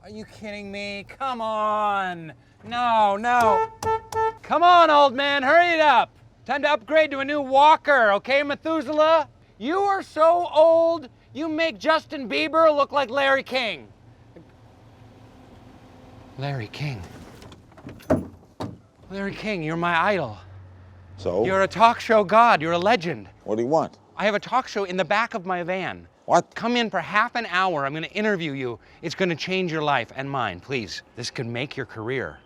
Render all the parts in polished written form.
Are you kidding me? Come on. No. Come on, old man, hurry it up. Time to upgrade to a new walker, okay, Methuselah? You are so old, you make Justin Bieber look like Larry King. Larry King. Larry King, you're my idol. So? You're a talk show god, you're a legend. What do you want? I have a talk show in the back of my van. What? Come in for half an hour, I'm gonna interview you. It's gonna change your life and mine, please. This could make your career.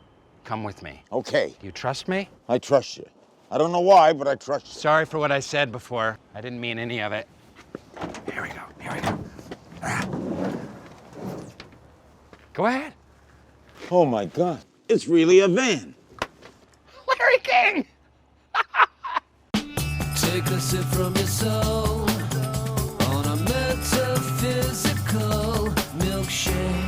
Come with me. Okay. You trust me? I trust you. I don't know why, but I trust you. Sorry for what I said before. I didn't mean any of it. Here we go. Go ahead. Oh my God, it's really a van. Larry King! Take a sip from your soul on a metaphysical milkshake.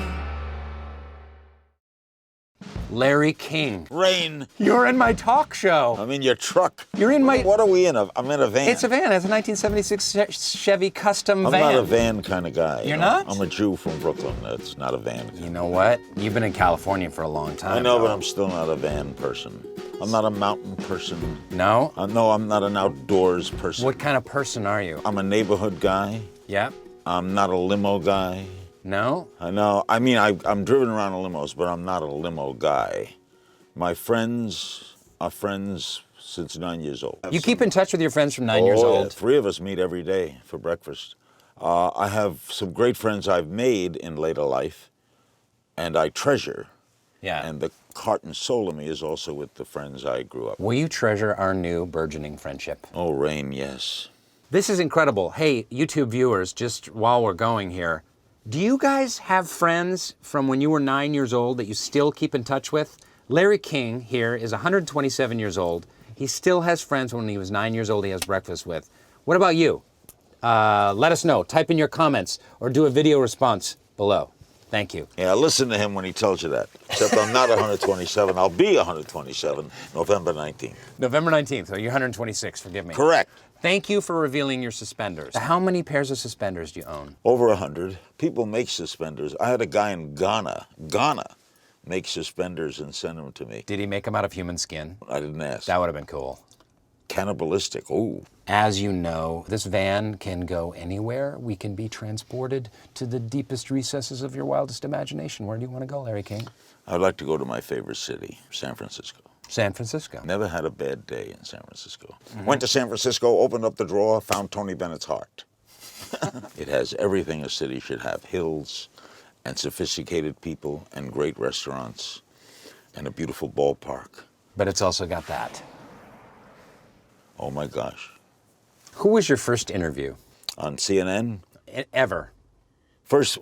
Larry King. Rainn. You're in my talk show. I'm in your truck. You're in my... What are we in? I'm in a van. It's a van. It's a 1976 Chevy Custom I'm van. not a van kind of guy. You're not? I'm a Jew from Brooklyn. That's not a van. You know what? You've been in California for a long time. I know, bro. but I'm still not a van person. I'm not a mountain person. No? No, I'm not an outdoors person. What kind of person are you? I'm a neighborhood guy. Yeah? I'm not a limo guy. No? I know. I mean, I'm driven around in limos, but I'm not a limo guy. My friends are friends since 9 years old. You keep in touch with your friends from 9 years Yeah, old? 3 of us meet every day for breakfast. I have some great friends I've made in later life, and I treasure. Yeah. And the heart and soul of me is also with the friends I grew up with. Will you treasure our new burgeoning friendship? Oh, Rainn, yes. This is incredible. Hey, YouTube viewers, just while we're going here, do you guys have friends from when you were 9 years old that you still keep in touch with? Larry King here is 127 years old. He still has friends when he was 9 years old he has breakfast with. What about you? Let us know. Type in your comments or do a video response below. Thank you. Yeah, listen to him when he tells you that. Except I'm not 127. I'll be 127 November 19th. November 19th, so you're 126, forgive me. Correct. Thank you for revealing your suspenders. How many pairs of suspenders do you own? Over 100. People make suspenders. I had a guy in Ghana, make suspenders and send them to me. Did he make them out of human skin? I didn't ask. That would have been cool. Cannibalistic, ooh. As you know, this van can go anywhere. We can be transported to the deepest recesses of your wildest imagination. Where do you want to go, Larry King? I'd like to go to my favorite city, San Francisco. San Francisco. Never had a bad day in San Francisco. Went to San Francisco, opened up the drawer, found Tony Bennett's heart. It has everything a city should have. Hills and sophisticated people and great restaurants and a beautiful ballpark. But it's also got that. Oh my gosh. Who was your first interview? On CNN? Ever? First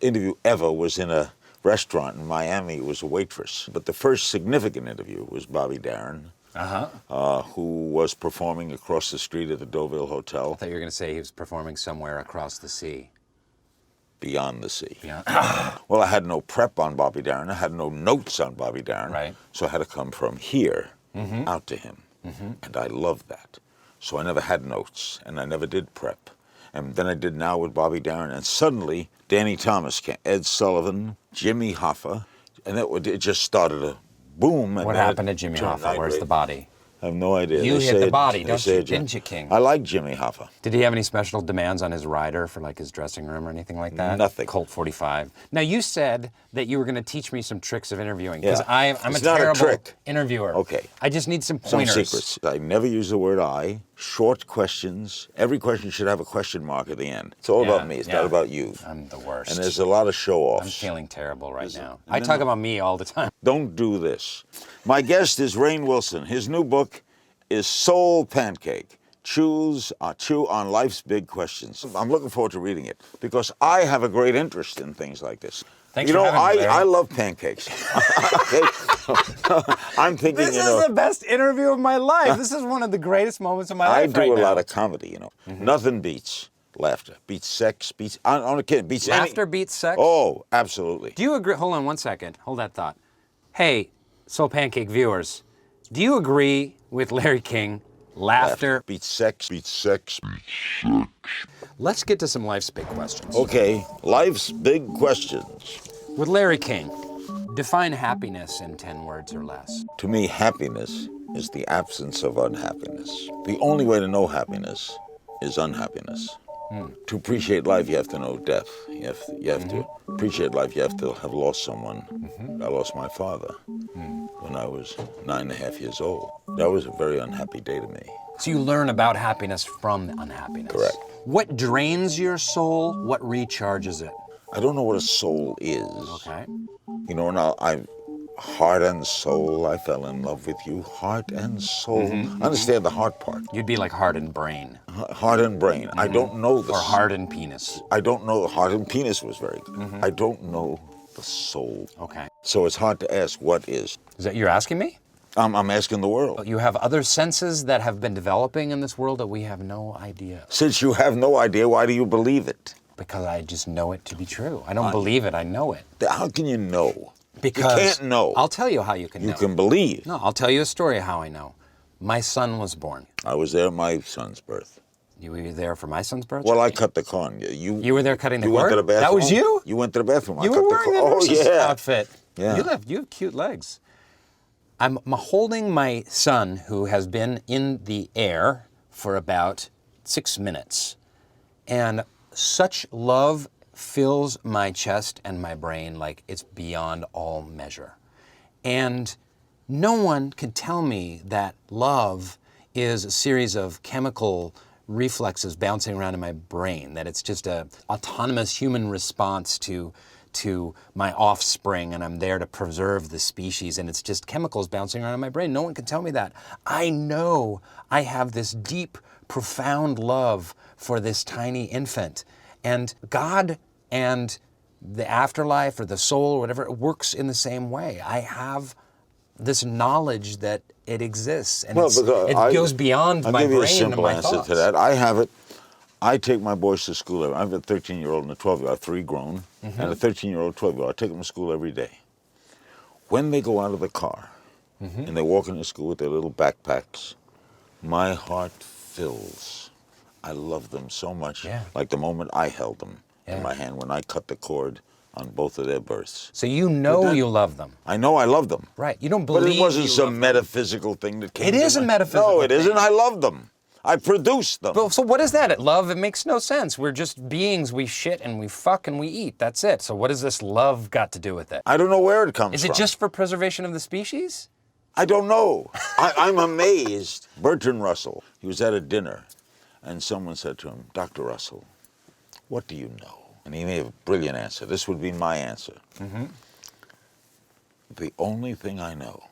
interview ever was in a restaurant in Miami. It was a waitress. But the first significant interview was Bobby Darin, who was performing across the street at the Deauville Hotel. I thought you were going to say he was performing somewhere across the sea. Beyond the sea. Yeah. Well, I had no prep on Bobby Darin. I had no notes on Bobby Darin. Right. So I had to come from here out to him. And I loved that. So I never had notes, and I never did prep. And then I did Now with Bobby Darin, and suddenly Danny Thomas came, Ed Sullivan, Jimmy Hoffa, and it just started a boom. And What happened to Jimmy Hoffa? Where's the body? I have no idea. You hit the body, don't you? Didn't you, King? I like Jimmy Hoffa. Did he have any special demands on his rider for like his dressing room or anything like that? Nothing. Colt 45. Now you said that you were going to teach me some tricks of interviewing because Yeah. I'm It's a not a terrible trick. interviewer. Okay. I just need some Some pointers. secrets. I never use the word I. Short questions. Every question should have a question mark at the end. It's all about me. It's not about you. I'm the worst. And there's a lot of show-offs. I'm feeling terrible right now. I talk about me all the time. Don't do this. My guest is Rainn Wilson. His new book is SoulPancake. Chew on life's big questions. I'm looking forward to reading it because I have a great interest in things like this. Thanks for having me, Larry. I love pancakes. I'm thinking, This is the best interview of my life. This is one of the greatest moments of my I life do right a now. lot of comedy, Nothing beats laughter, beats sex, beats, I'm kidding, beats Laughter beats sex? Oh, absolutely. Do you agree? Hold on one second. Hold that thought. Hey, SoulPancake viewers, do you agree with Larry King? Laughter beats sex, beats sex. Let's get to some life's big questions. Okay, life's big questions. With Larry King, define happiness in 10 words or less. To me, happiness is the absence of unhappiness. The only way to know happiness is unhappiness. To appreciate life, you have to know death. You have to appreciate life, you have to have lost someone. I lost my father when I was 9.5 years old. That was a very unhappy day to me. So you learn about happiness from unhappiness. Correct. What drains your soul? What recharges it? I don't know what a soul is. Okay. You know, now heart and soul, I fell in love with you. Heart and soul. I understand the heart part. You'd be like heart and brain. Heart and brain. I don't know the Or heart and penis. I don't know. Heart and penis was very good. I don't know the soul. Okay. So it's hard to ask what is. Is that you're asking me? I'm asking the world. You have other senses that have been developing in this world that we have no idea. Since you have no idea, why do you believe it? Because I just know it to be true. I don't believe it, I know it. How can you know? Because you can't know. I'll tell you how you can know. You can believe. No, I'll tell you a story of how I know. My son was born. I was there at my son's birth. You were there for my son's birth? Well, I cut the corn. You were there cutting the You went cord? to the bathroom. That was you? You went to the bathroom. You I were cut wearing the that corn. nurse's Oh, yeah. outfit. Yeah. You have cute legs. I'm holding my son, who has been in the air for about 6 minutes. And such love fills my chest and my brain like it's beyond all measure. And no one can tell me that love is a series of chemical reflexes bouncing around in my brain, that it's just an autonomous human response to my offspring, and I'm there to preserve the species, and it's just chemicals bouncing around in my brain. No one can tell me that. I know I have this deep, profound love for this tiny infant, and God and the afterlife or the soul or whatever, it works in the same way. I have this knowledge that it exists, and it goes beyond my brain and my thoughts. I'll give you a simple answer to that. I have it. I take my boys to school. I have a 13-year-old and a 12-year-old, 3 grown, and a 13-year-old, 12-year-old. I take them to school every day. When they go out of the car and they walk into school with their little backpacks, my heart fills. I love them so much, like the moment I held them in my hand when I cut the cord on both of their births. So you know you love them. I know I love them. Right. You don't believe. But it wasn't some metaphysical thing that came. It is a metaphysical No, it thing. isn't. I love them. I produced them. So what is that? Love? It makes no sense. We're just beings. We shit and we fuck and we eat. That's it. So what does this love got to do with it? I don't know where it comes from. Is it just for preservation of the species? I don't know. I'm amazed. Bertrand Russell, he was at a dinner, and someone said to him, Dr. Russell, what do you know? And he made a brilliant answer. This would be my answer. The only thing I know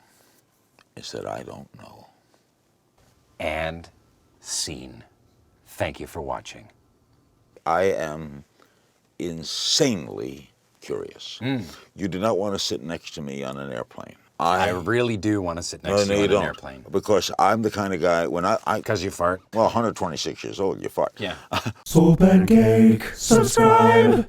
is that I don't know. And scene. Thank you for watching. I am insanely curious. You do not want to sit next to me on an airplane. I really do want to sit next to you on an airplane. Because I'm the kind of guy, when I Because you fart? well, 126 years old, you fart. Yeah. SoulPancake, subscribe.